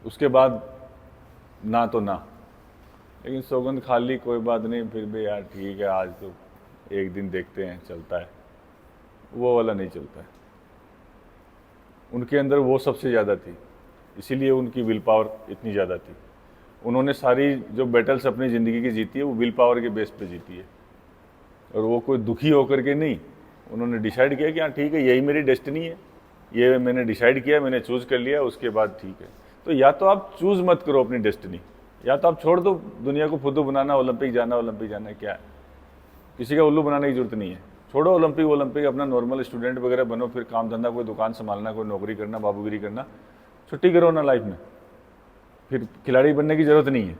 उसके बाद ना तो ना, लेकिन सौगंध खा ली, कोई बात नहीं, फिर भी यार ठीक है आज तो एक दिन देखते हैं चलता है, वो वाला नहीं चलता है। उनके अंदर वो सबसे ज़्यादा थी, इसीलिए उनकी विल पावर इतनी ज़्यादा थी। उन्होंने सारी जो बैटल्स अपनी ज़िंदगी की जीती है वो विल पावर के बेस पे जीती है, और वो कोई दुखी होकर के नहीं। उन्होंने डिसाइड किया कि हाँ ठीक है, यही मेरी डेस्टिनी है, ये मैंने डिसाइड किया, मैंने चूज़ कर लिया, उसके बाद ठीक है। तो या तो आप चूज़ मत करो अपनी डेस्टिनी, या तो आप छोड़ दो दुनिया को फुद्दू बनाना, ओलंपिक जाना क्या है, किसी का उल्लू बनाने की जरूरत नहीं है। छोड़ो ओलंपिक, अपना नॉर्मल स्टूडेंट वगैरह बनो, फिर काम धंधा, कोई दुकान संभालना, कोई नौकरी करना, बाबूगिरी करना, छुट्टी करो ना लाइफ में, फिर खिलाड़ी बनने की ज़रूरत नहीं है।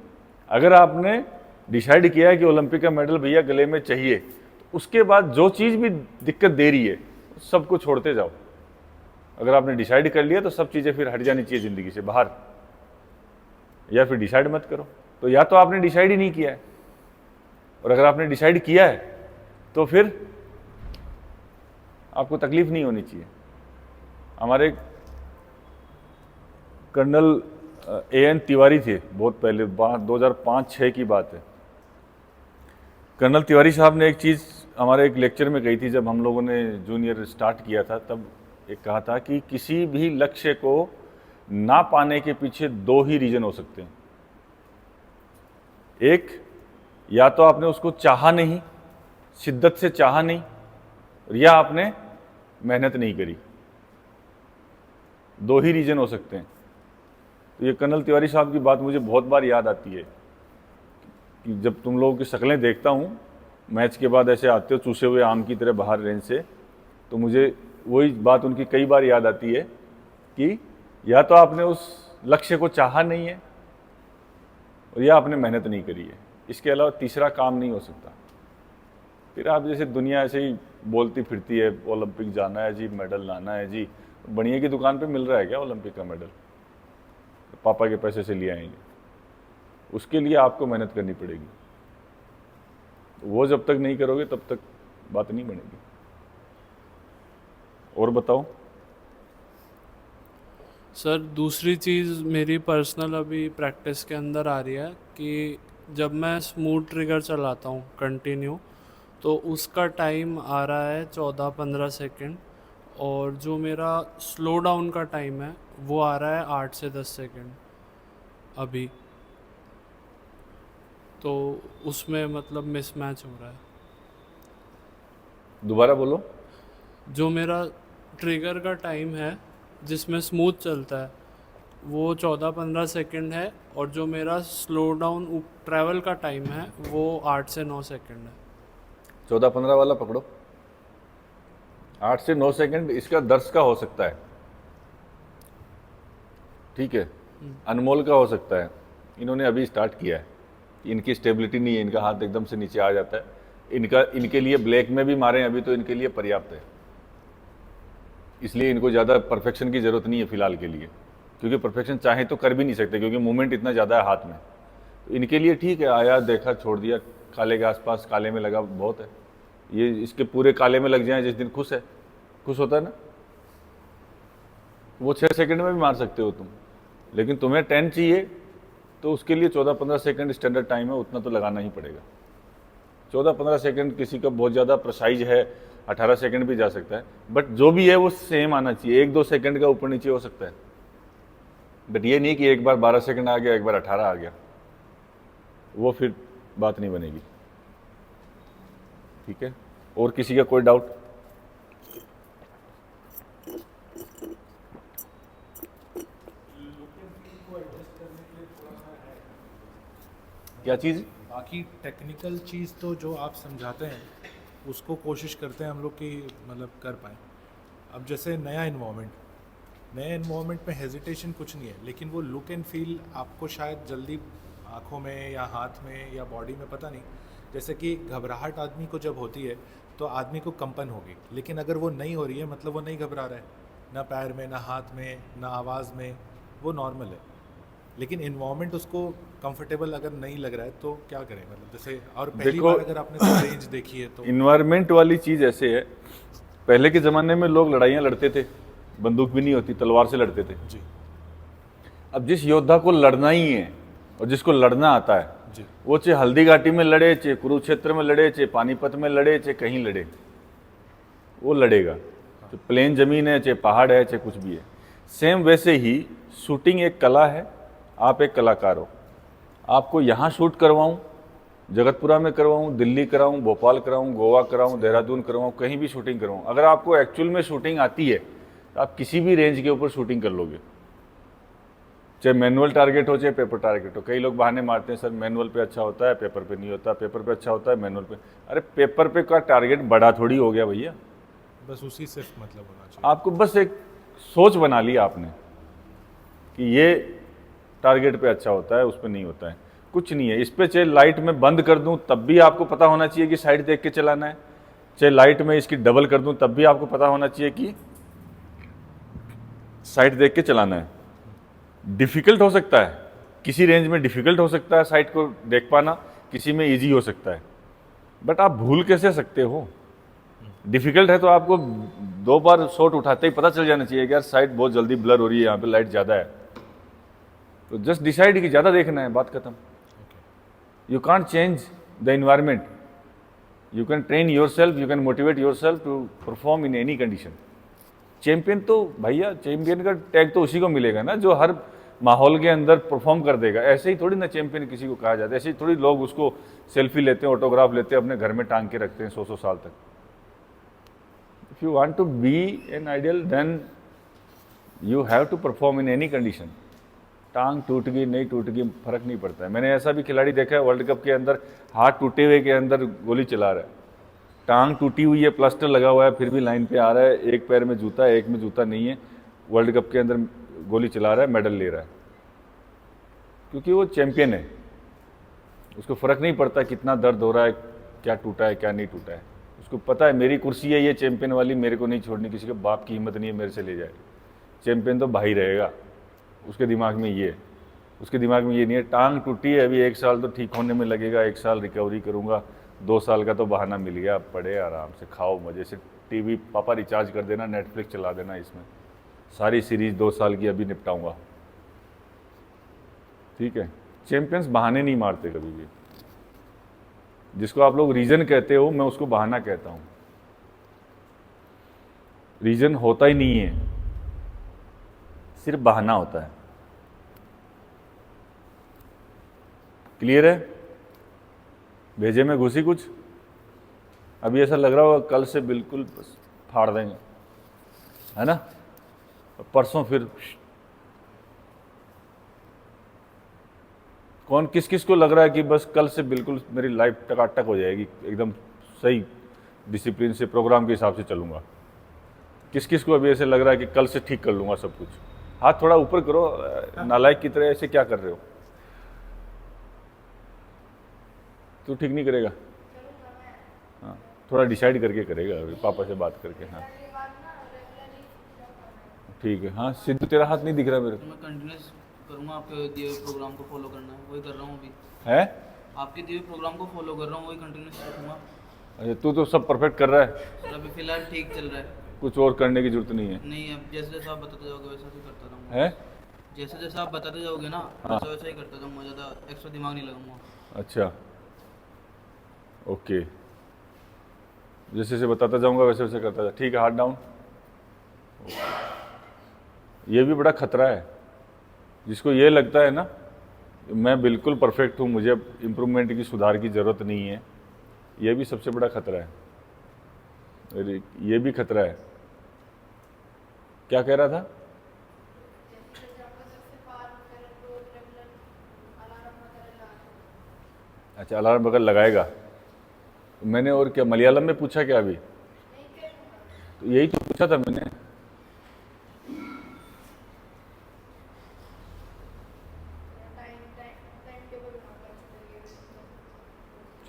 अगर आपने डिसाइड किया है कि ओलंपिक का मेडल भैया गले में चाहिए, तो उसके बाद जो चीज़ भी दिक्कत दे रही है सबको छोड़ते जाओ। अगर आपने डिसाइड कर लिया तो सब चीज़ें फिर हट जानी चाहिए ज़िंदगी से बाहर, या फिर डिसाइड मत करो। तो या तो आपने डिसाइड ही नहीं किया है, और अगर आपने डिसाइड किया है तो फिर आपको तकलीफ नहीं होनी चाहिए। हमारे कर्नल A.N. तिवारी थे, बहुत पहले 2005-06 की बात है। कर्नल तिवारी साहब ने एक चीज़ हमारे एक लेक्चर में कही थी, जब हम लोगों ने जूनियर स्टार्ट किया था, तब एक कहा था कि किसी भी लक्ष्य को ना पाने के पीछे दो ही रीजन हो सकते हैं। एक, या तो आपने उसको चाहा नहीं, शिद्दत से चाहा नहीं, या आपने मेहनत नहीं करी, दो ही रीजन हो सकते हैं। तो ये कर्नल तिवारी साहब की बात मुझे बहुत बार याद आती है कि जब तुम लोगों की शक्लें देखता हूँ मैच के बाद ऐसे आते हो चूसे हुए आम की तरह बाहर रेंज से, तो मुझे वही बात उनकी कई बार याद आती है कि या तो आपने उस लक्ष्य को चाहा नहीं है, और या आपने मेहनत नहीं करी है, इसके अलावा तीसरा काम नहीं हो सकता। फिर आप जैसे दुनिया ऐसे ही बोलती फिरती है, ओलंपिक जाना है जी, मेडल लाना है जी, बढ़िया की दुकान पे मिल रहा है क्या ओलंपिक का मेडल? पापा के पैसे से ले आएंगे, उसके लिए आपको मेहनत करनी पड़ेगी। वो जब तक नहीं करोगे तब तक बात नहीं बनेगी। और बताओ सर, दूसरी चीज़ मेरी पर्सनल अभी प्रैक्टिस के अंदर आ रही है कि जब मैं स्मूथ ट्रिगर चलाता हूँ कंटिन्यू, तो उसका टाइम आ रहा है 14-15 सेकेंड, और जो मेरा स्लो डाउन का टाइम है वो आ रहा है 8 से 10 सेकेंड अभी। तो उसमें मतलब मिसमैच हो रहा है। दोबारा बोलो। जो मेरा ट्रिगर का टाइम है जिसमें स्मूथ चलता है वो 14-15 सेकेंड है, और जो मेरा स्लो डाउन ट्रैवल का टाइम है वो 8 से 9 सेकेंड है। 14-15 वाला पकड़ो, 8 से 9 सेकंड इसका दर्श का हो सकता है, ठीक है, अनमोल का हो सकता है। इन्होंने अभी स्टार्ट किया है, इनकी स्टेबिलिटी नहीं है, इनका हाथ एकदम से नीचे आ जाता है, इनके लिए ब्लैक में भी मारें अभी तो इनके लिए पर्याप्त है, इसलिए इनको ज़्यादा परफेक्शन की ज़रूरत नहीं है फिलहाल के लिए, क्योंकि परफेक्शन चाहे तो कर भी नहीं सकते क्योंकि मूवमेंट इतना ज़्यादा है हाथ में। तो इनके लिए ठीक है, आया देखा छोड़ दिया, काले के आसपास काले में लगा बहुत है, ये इसके पूरे काले में लग जाए जिस दिन खुश है, खुश होता है ना, वो 6 सेकंड में भी मार सकते हो तुम, लेकिन तुम्हें 10 चाहिए तो उसके लिए 14-15 सेकंड स्टैंडर्ड टाइम है, उतना तो लगाना ही पड़ेगा। 14-15 सेकंड किसी का बहुत ज़्यादा प्रिसाइज है, 18 सेकंड भी जा सकता है, बट जो भी है वो सेम आना चाहिए, 1-2 सेकंड का ऊपर नीचे हो सकता है, बट ये नहीं कि एक बार 12 सेकंड आ गया एक बार 18 आ गया, वो फिर बात नहीं बनेगी। ठीक है, और किसी का कोई डाउट? क्या चीज़? बाकी टेक्निकल चीज़ तो जो आप समझाते हैं उसको कोशिश करते हैं हम लोग कि मतलब कर पाएँ। अब जैसे नया इन्वॉर्मेंट में हेजिटेशन कुछ नहीं है, लेकिन वो लुक एंड फील आपको शायद जल्दी आँखों में या हाथ में या बॉडी में, पता नहीं, जैसे कि घबराहट आदमी को जब होती है तो आदमी को कंपन होगी, लेकिन अगर वो नहीं हो रही है मतलब वो नहीं घबरा रहा है, ना पैर में, ना हाथ में, ना आवाज़ में, वो नॉर्मल है। लेकिन इन्वॉर्मेंट उसको कंफर्टेबल अगर नहीं लग रहा है तो क्या करें, मतलब जैसे, और पहली बार अगर आपने रेंज देखी है तो। इन्वायरमेंट वाली चीज़ ऐसे है, पहले के ज़माने में लोग लड़ाइयाँ लड़ते थे, बंदूक भी नहीं होती, तलवार से लड़ते थे जी। अब जिस योद्धा को लड़ना ही है और जिसको लड़ना आता है, जी। वो चाहे हल्दी घाटी में लड़े, चाहे कुरुक्षेत्र में लड़े, चाहे पानीपत में लड़े, चाहे कहीं लड़े, वो लड़ेगा। तो प्लेन जमीन है, चाहे पहाड़ है, चाहे कुछ भी है। सेम वैसे ही शूटिंग एक कला है, आप एक कलाकार हो। आपको यहाँ शूट करवाऊँ, जगतपुरा में करवाऊँ, दिल्ली कराऊँ, भोपाल कराऊँ, गोवा कराऊँ, देहरादून करवाऊँ, कहीं भी शूटिंग करवाऊँ, अगर आपको एक्चुअल में शूटिंग आती है तो आप किसी भी रेंज के ऊपर शूटिंग कर लोगे, चाहे मैनुअल टारगेट हो चाहे पेपर टारगेट हो। कई लोग बहाने मारते हैं, सर मैनुअल पे अच्छा होता है, पेपर पे नहीं होता, पेपर पे अच्छा होता है, मैनुअल पे। अरे पेपर पे का टारगेट बड़ा थोड़ी हो गया भैया, बस उसी से मतलब होना चाहिए। आपको बस एक सोच बना ली आपने कि ये टारगेट पे अच्छा होता है, उस पे नहीं होता है, कुछ नहीं है। इस पे चाहे लाइट में बंद कर दूं तब भी आपको पता होना चाहिए कि साइड देख के चलाना है, चाहे लाइट में इसकी डबल कर दूं तब भी आपको पता होना चाहिए कि साइड देख के चलाना है। डिफिकल्ट हो सकता है, किसी रेंज में डिफिकल्ट हो सकता है साइड को देख पाना, किसी में इजी हो सकता है, बट आप भूल कैसे सकते हो? डिफिकल्ट है तो आपको 2 बार शॉट उठाते ही पता चल जाना चाहिए कि यार साइड बहुत जल्दी ब्लर हो रही है, यहाँ पे लाइट ज़्यादा है, तो जस्ट डिसाइड कि ज़्यादा देखना है, बात खत्म। You can't change the environment, you can train yourself, you can motivate yourself to perform in any condition. Champion तो भैया, चैंपियन का टैग तो उसी को मिलेगा ना जो हर माहौल के अंदर परफॉर्म कर देगा। ऐसे ही थोड़ी ना चैंपियन किसी को कहा जाता है, ऐसे ही थोड़ी लोग उसको सेल्फी लेते हैं, ऑटोग्राफ लेते हैं, अपने घर में टांग के रखते हैं 100 साल तक। If you want to be an ideal then you have to perform in any condition. टांग टूट गई नहीं टूट गई फर्क नहीं पड़ता है। मैंने ऐसा भी खिलाड़ी देखा है वर्ल्ड कप के अंदर, हाथ टूटे हुए के अंदर गोली चला रहा है, टांग टूटी हुई है, प्लास्टर लगा हुआ है, फिर भी लाइन पे आ रहा है, एक पैर में जूता है, एक में जूता नहीं है, वर्ल्ड कप के अंदर गोली चला रहा है, मेडल ले रहा है, क्योंकि वो चैंपियन है। उसको फर्क नहीं पड़ता कितना दर्द हो रहा है, क्या टूटा है क्या नहीं टूटा है, उसको पता है मेरी कुर्सी है ये चैंपियन वाली, मेरे को नहीं छोड़नी, किसी के बाप की हिम्मत नहीं है मेरे से ले जाए। चैंपियन तो भाई रहेगा, उसके दिमाग में ये है, उसके दिमाग में ये नहीं है टांग टूटी है अभी 1 साल तो ठीक होने में लगेगा, 1 साल रिकवरी करूंगा, 2 साल का तो बहाना मिल गया, पड़े आराम से खाओ मजे से, टीवी पापा रिचार्ज कर देना, नेटफ्लिक्स चला देना, इसमें सारी सीरीज 2 साल की अभी निपटाऊंगा। ठीक है, चैंपियंस बहाने नहीं मारते कभी भी। जिसको आप लोग रीजन कहते हो, मैं उसको बहाना कहता हूं। रीजन होता ही नहीं है, सिर्फ बहाना होता है। क्लियर है? भेजे में घुसी कुछ? अभी ऐसा लग रहा होगा कल से बिल्कुल फाड़ देंगे, है ना? परसों फिर कौन किस किस को लग रहा है कि बस कल से बिल्कुल मेरी लाइफ टकाटक हो जाएगी, एकदम सही डिसिप्लिन से प्रोग्राम के हिसाब से चलूंगा? किस किस को अभी ऐसे लग रहा है कि कल से ठीक कर लूंगा सब कुछ? हाथ थोड़ा ऊपर करो, नालायक की तरह ऐसे क्या कर रहे हो? तू ठीक नहीं करेगा? हाँ, थोड़ा डिसाइड करके करेगा अभी, पापा से बात करके। हाँ ठीक है। हाँ सिद्धू, तेरा हाथ नहीं दिख रहा मेरे को। मैं कंटिन्यूस करूँगा, आपके दिए हुए प्रोग्राम को फॉलो करना है, वही कर रहा हूँ अभी। है? आपके दिए हुए प्रोग्राम को फॉलो कर रहा हूँ, वही कंटिन्यूस रखूँगा। अच्छा, तू तो सब परफेक्ट कर रहा है, सर अभी फिलहाल ठीक चल रहा है। कुछ और करने की जरूरत नहीं है? नहीं, अब जैसे जैसे आप बताते जाओगे वैसा ही करता रहूँगा। है? जैसे जैसे आप बताते जाओगे ना वैसा वैसा ही करता जाऊँगा, ज़्यादा एक्स्ट्रा दिमाग नहीं लगाऊंगा। अच्छा ओके, जैसे जैसे बताता जाऊंगा वैसे वैसे करता जा। ठीक है, हाथ डाउन। ये भी बड़ा खतरा है, जिसको ये लगता है ना मैं बिल्कुल परफेक्ट हूँ, मुझे इम्प्रूवमेंट की, सुधार की ज़रूरत नहीं है, ये भी सबसे बड़ा खतरा है। ये भी खतरा है। क्या कह रहा था? अच्छा, अलार्म वगैरह लगाएगा। मैंने और क्या मलयालम में पूछा क्या अभी? तो यही तो पूछा था मैंने।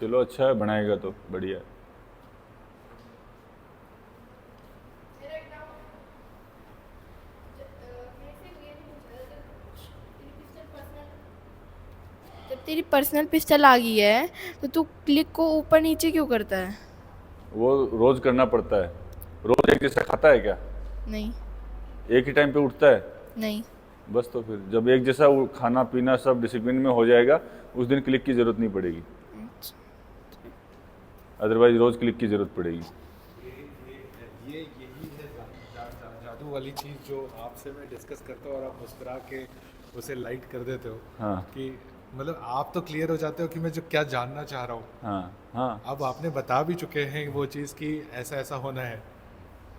चलो अच्छा है, बनाएगा तो बढ़िया है। जब तेरी पर्सनल पिस्टल आ गई है तो तू क्लिक को ऊपर नीचे क्यों करता है? वो रोज करना पड़ता है। रोज एक जैसा खाता है क्या? नहीं। एक ही टाइम पे उठता है? नहीं। बस तो फिर जब एक जैसा वो खाना पीना सब डिसिप्लिन में हो जाएगा उस दिन क्लिक की ज़रूरत नहीं पड़ेगी, अदरवाइज रोज़ क्लिक की ज़रूरत पड़ेगी। ये यही है जादू वाली चीज़ जो आपसे मैं डिस्कस करता हूँ और आप मुस्कुरा के उसे लाइट कर देते हो। हाँ कि मतलब आप तो क्लियर हो जाते हो कि मैं जो क्या जानना चाह रहा हूँ। हाँ हाँ अब आपने बता भी चुके हैं वो चीज़ कि ऐसा ऐसा होना है,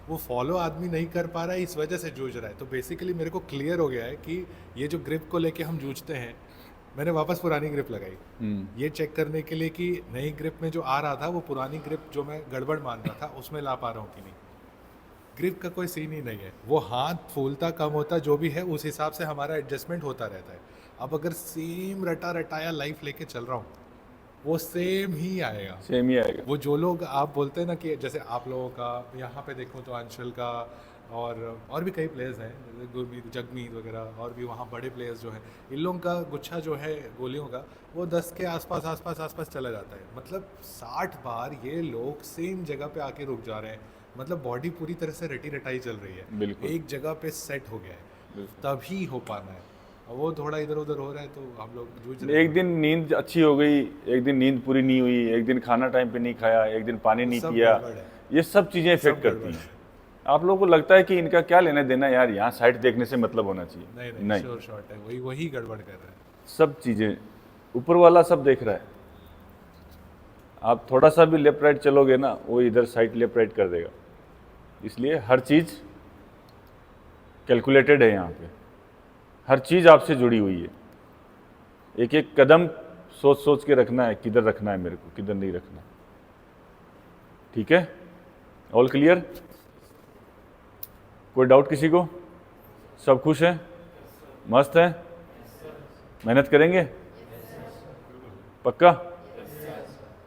वो फॉलो आदमी नहीं कर पा रहा है, इस वजह से जूझ रहा है। तो बेसिकली मेरे को क्लियर हो गया है कि ये जो ग्रिप को लेके हम जूझते हैं, मैंने वापस पुरानी ग्रिप लगाई ये चेक करने के लिए कि नई ग्रिप में जो आ रहा था वो पुरानी ग्रिप जो मैं गड़बड़ मान रहा था उसमें ला पा रहा हूँ कि नहीं। ग्रिप का कोई सीन ही नहीं है, वो हाथ फूलता कम होता जो भी है उस हिसाब से हमारा एडजस्टमेंट होता रहता है। अब अगर सेम रटा रटाया लाइफ लेके चल रहा हूँ वो सेम ही आएगा। सेम ही आएगा। वो जो लोग आप बोलते हैं ना कि जैसे आप लोगों का यहाँ पे देखूँ तो अंशल का और भी कई प्लेयर्स हैं जैसे गुरमीत जगमीत वगैरह और भी वहाँ बड़े प्लेयर्स जो हैं, इन लोगों का गुच्छा जो है गोलियों का वो 10 के आसपास चला जाता है। मतलब 60 बार ये लोग सेम जगह पे आके रुक जा रहे हैं। मतलब बॉडी पूरी तरह से रटी रटाई चल रही है, बिल्कुल। एक जगह पे सेट हो गया है, तभी हो पाना है। और वो थोड़ा इधर उधर हो रहा है तो हम लोग जूझ रहे हैं। एक दिन नींद अच्छी हो गई, एक दिन नींद पूरी नहीं हुई, एक दिन खाना टाइम पे नहीं खाया, एक दिन पानी नहीं सब पिया, गड़बड़ है। ये सब चीज़ें इफेक्ट सब करती गड़बड़ हैं। आप लोगों को लगता है कि इनका क्या लेना देना यार, यहाँ साइड देखने से मतलब होना चाहिए। नहीं श्योर शॉट है, वही गड़बड़ कर रहा है। सब चीज़ें ऊपर वाला सब देख रहा है। आप थोड़ा सा भी लेफ्ट राइट चलोगे ना वो इधर साइड लेफ्ट राइट कर देगा। इसलिए हर चीज़ कैलकुलेटेड है, यहाँ पे हर चीज़ आपसे जुड़ी हुई है। एक एक कदम सोच सोच के रखना है, किधर रखना है मेरे को, किधर नहीं रखना। ठीक है, ऑल क्लियर? कोई डाउट किसी को? सब खुश हैं, मस्त हैं, मेहनत करेंगे पक्का?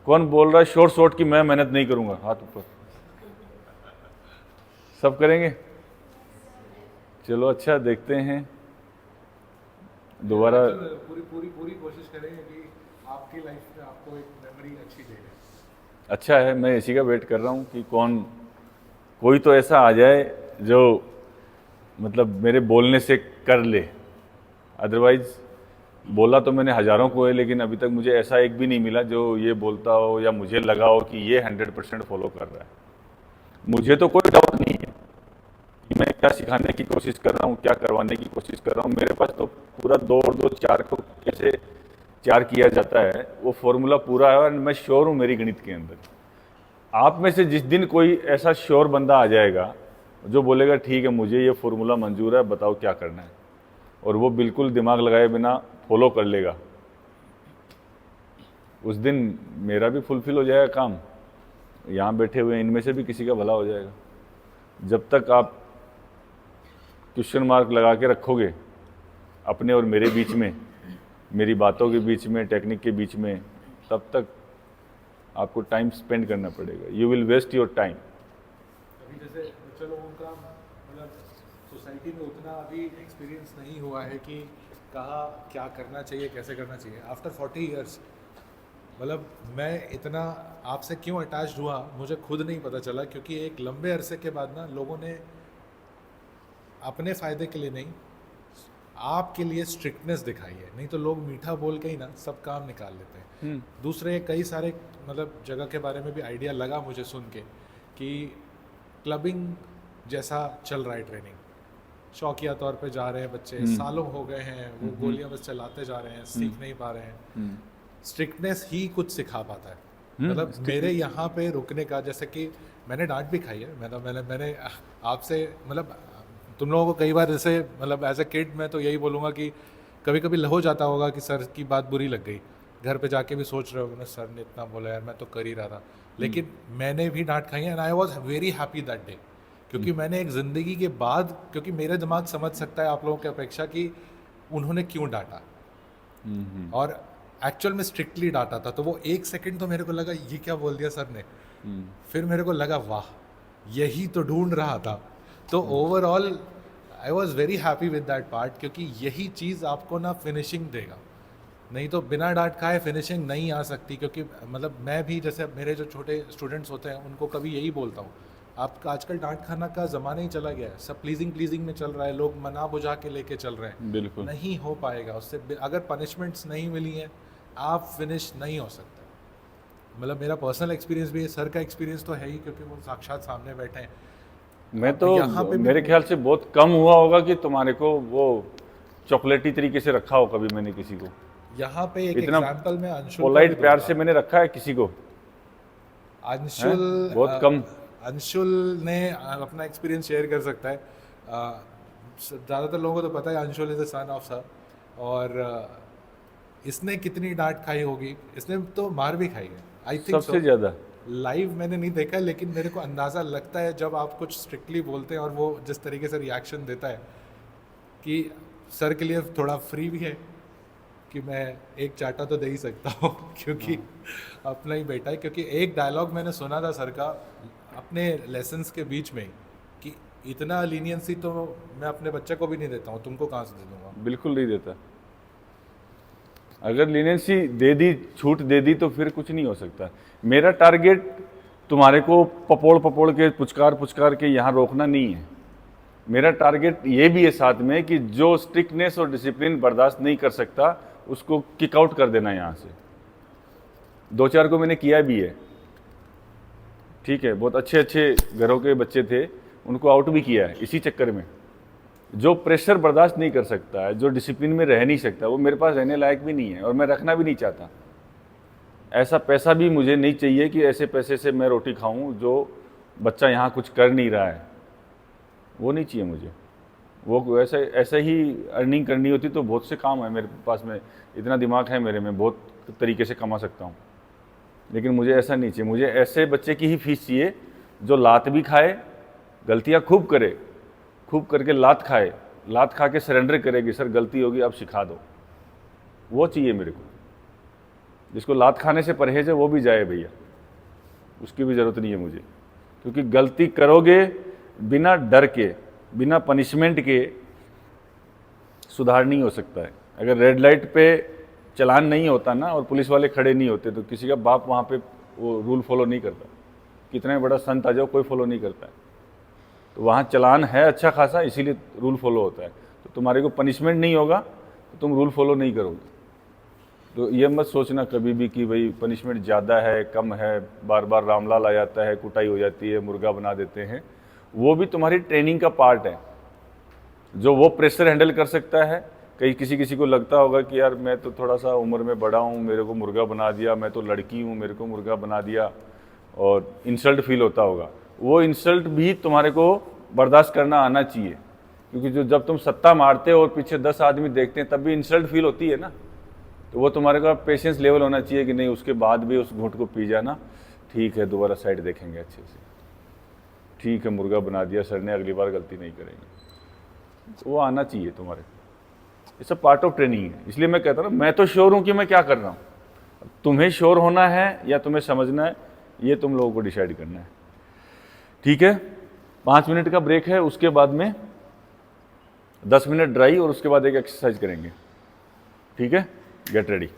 कौन बोल रहा है शॉर्ट शॉर्ट कि मैं मेहनत नहीं करूंगा? हाथ ऊपर। सब करेंगे? चलो अच्छा, देखते हैं दोबारा। पूरी कोशिश करेंगे कि आपकी लाइफ में आपको एक मेमोरी अच्छी दे। अच्छा है, मैं इसी का वेट कर रहा हूँ कि कोई तो ऐसा आ जाए जो मतलब मेरे बोलने से कर ले। अदरवाइज बोला तो मैंने हज़ारों को है, लेकिन अभी तक मुझे ऐसा एक भी नहीं मिला जो ये बोलता हो या मुझे लगा हो कि ये 100% फॉलो कर रहा है। मुझे तो कोई डाउट नहीं है कि मैं क्या सिखाने की कोशिश कर रहा हूँ, क्या करवाने की कोशिश कर रहा हूँ। मेरे पास तो पूरा 2 और 2 4 को कैसे 4 किया जाता है वो फॉर्मूला पूरा है, और मैं श्योर हूँ मेरी गणित के अंदर। आप में से जिस दिन कोई ऐसा श्योर बंदा आ जाएगा जो बोलेगा ठीक है मुझे ये फॉर्मूला मंजूर है, बताओ क्या करना है, और वो बिल्कुल दिमाग लगाए बिना फॉलो कर लेगा, उस दिन मेरा भी फुलफिल हो जाएगा काम। यहाँ बैठे हुए इनमें से भी किसी का भला हो जाएगा। जब तक आप क्वेश्चन मार्क लगा के रखोगे अपने और मेरे बीच में, मेरी बातों के बीच में, टेक्निक के बीच में, तब तक आपको टाइम स्पेंड करना पड़ेगा। You will waste your time. अभी जैसे चलो उनका मतलब सोसाइटी में उतना अभी एक्सपीरियंस नहीं हुआ है कि कहाँ क्या करना चाहिए, कैसे करना चाहिए। आफ्टर 40 ईयर्स मतलब मैं इतना आपसे क्यों अटैच्ड हुआ मुझे खुद नहीं पता चला, क्योंकि एक लंबे अरसे के बाद ना लोगों ने अपने फ़ायदे के लिए नहीं, आपके लिए स्ट्रिक्टनेस दिखाई है। नहीं तो लोग मीठा बोल के ही ना सब काम निकाल लेते हैं। दूसरे कई सारे मतलब जगह के बारे में भी आइडिया लगा मुझे सुन के कि क्लबिंग जैसा चल रहा है ट्रेनिंग, शौकिया तौर पे जा रहे हैं बच्चे, सालों हो गए हैं वो गोलियां बस चलाते जा रहे हैं, सीख नहीं पा रहे हैं। स्ट्रिक्टनेस ही कुछ सिखा पाता है। मतलब मेरे यहाँ पे रुकने का, जैसे कि मैंने डांट भी खाई है, मैंने आपसे मतलब तुम लोगों को कई बार जैसे मतलब एज अ किड मैं तो यही बोलूँगा कि कभी कभी हो जाता होगा कि सर की बात बुरी लग गई, घर पे जाके भी सोच रहे हो ना सर ने इतना बोला यार मैं तो कर ही रहा था, लेकिन मैंने भी डांट खाई है and I was very happy that day, क्योंकि मैंने एक ज़िंदगी के बाद, क्योंकि मेरे दिमाग समझ सकता है आप लोगों की अपेक्षा कि उन्होंने क्यों डांटा, और एक्चुअल में स्ट्रिक्टली डांटा था। तो वो 1 सेकंड तो मेरे को लगा ये क्या बोल दिया सर ने, फिर मेरे को लगा वाह यही तो ढूंढ रहा था। तो overall I was very happy with that part, क्योंकि यही चीज़ आपको ना फिनिशिंग देगा। नहीं तो बिना डांट खाए फिनिशिंग नहीं आ सकती। क्योंकि मतलब मैं भी जैसे मेरे जो छोटे स्टूडेंट्स होते हैं उनको कभी यही बोलता हूँ आपका आजकल डांट खाना का ज़माना ही चला गया है, सब प्लीजिंग में चल रहा है, लोग मना बुझा के लेके चल रहे हैं। बिल्कुल नहीं हो पाएगा उससे, अगर पनिशमेंट्स नहीं मिली हैं आप फिनिश नहीं हो सकते। मतलब मेरा पर्सनल एक्सपीरियंस भी है, सर का एक्सपीरियंस तो है ही, क्योंकि वो साक्षात सामने बैठे हैं। मैं तो यहाँ पे भी- मेरे ख्याल से बहुत कम हुआ होगा कि तुम्हारे को वो चॉकलेटी तरीके से रखा हो कभी मैंने किसी को। यहाँ पे एक इतना एग्जांपल में अंशुल का पोलाइट भी प्यार दूंगा। से मैंने रखा है किसी को? अंशुल हैं? बहुत कम। अंशुल ने अपना एक्सपीरियंस शेयर कर सकता है। ज़्यादातर लोगों को तो पता है Anshul is the son of sir, और इसने कितनी डांट खाई होगी, इसने तो मार भी खाई है आई थिंक। सबसे ज़्यादा लाइव मैंने नहीं देखा, लेकिन मेरे को अंदाज़ा लगता है जब आप कुछ स्ट्रिक्टली बोलते हैं और वो जिस तरीके से रिएक्शन देता है कि सर के लिए थोड़ा फ्री भी है कि मैं एक चाटा तो दे ही सकता हूँ क्योंकि अपना ही बेटा है। क्योंकि एक डायलॉग मैंने सुना था सर का अपने लेसन्स के बीच में कि इतना लीनियंसी तो मैं अपने बच्चे को भी नहीं देता हूँ, तुमको कहाँ से दे दूँगा। बिल्कुल नहीं देता। अगर लीनेंसी दे दी, छूट दे दी, तो फिर कुछ नहीं हो सकता। मेरा टारगेट तुम्हारे को पपोड़ के पुचकार के यहाँ रोकना नहीं है। मेरा टारगेट ये भी है साथ में कि जो स्ट्रिक्टनेस और डिसिप्लिन बर्दाश्त नहीं कर सकता उसको किक आउट कर देना यहाँ से। 2-4 को मैंने किया भी है, ठीक है, बहुत अच्छे घरों के बच्चे थे, उनको आउट भी किया है इसी चक्कर में। जो प्रेशर बर्दाश्त नहीं कर सकता है, जो डिसिप्लिन में रह नहीं सकता, वो मेरे पास रहने लायक भी नहीं है और मैं रखना भी नहीं चाहता। ऐसा पैसा भी मुझे नहीं चाहिए कि ऐसे पैसे से मैं रोटी खाऊं जो बच्चा यहाँ कुछ कर नहीं रहा है, वो नहीं चाहिए मुझे। वो ऐसे ही अर्निंग करनी होती तो बहुत से काम है मेरे पास में, इतना दिमाग है मेरे में, बहुत तरीके से कमा सकता हूँ, लेकिन मुझे ऐसा नहीं चाहिए। मुझे ऐसे बच्चे की ही फीस चाहिए जो लात भी खाए, गलतियाँ खूब करे, खूब करके लात खाए, लात खा के सरेंडर करेगी, सर गलती होगी अब सिखा दो, वो चाहिए मेरे को। जिसको लात खाने से परहेज है वो भी जाए भैया, उसकी भी ज़रूरत नहीं है मुझे। क्योंकि गलती करोगे बिना डर के, बिना पनिशमेंट के सुधार नहीं हो सकता है। अगर रेड लाइट पे चलान नहीं होता ना और पुलिस वाले खड़े नहीं होते तो किसी का बाप वहाँ पे वो रूल फॉलो नहीं करता। कितना बड़ा संत आ जाओ, कोई फॉलो नहीं करता है। तो वहाँ चलान है अच्छा खासा, इसीलिए रूल फॉलो होता है। तो तुम्हारे को पनिशमेंट नहीं होगा तो तुम रूल फॉलो नहीं करोगे। तो ये मत सोचना कभी भी कि भाई पनिशमेंट ज़्यादा है कम है, बार बार रामलाल आ जाता है, कुटाई हो जाती है, मुर्गा बना देते हैं। वो भी तुम्हारी ट्रेनिंग का पार्ट है। जो वो प्रेशर हैंडल कर सकता है, कहीं किसी को लगता होगा कि यार मैं तो थोड़ा सा उम्र में बड़ा हूँ, मेरे को मुर्गा बना दिया, मैं तो लड़की हूँ, मेरे को मुर्गा बना दिया, और इंसल्ट फील होता होगा। वो इंसल्ट भी तुम्हारे को बर्दाश्त करना आना चाहिए। क्योंकि जब तुम सत्ता मारते हो और पीछे 10 आदमी देखते हैं तब भी इंसल्ट फील होती है ना। तो वो तुम्हारे का पेशेंस लेवल होना चाहिए कि नहीं, उसके बाद भी उस घूंट को पी जाना, ठीक है दोबारा साइड देखेंगे अच्छे से, ठीक है मुर्गा बना दिया सर ने, अगली बार गलती नहीं करेंगे। तो वो आना चाहिए तुम्हारे, ये सब पार्ट ऑफ ट्रेनिंग है। इसलिए मैं कहता हूँ मैं तो श्योर हूँ कि मैं क्या कर रहा हूँ। तुम्हें श्योर होना है या तुम्हें समझना है, ये तुम लोगों को डिसाइड करना है। ठीक है, 5 मिनट का ब्रेक है, उसके बाद में 10 मिनट ड्राई और उसके बाद एक एक्सरसाइज करेंगे। ठीक है, गेट रेडी।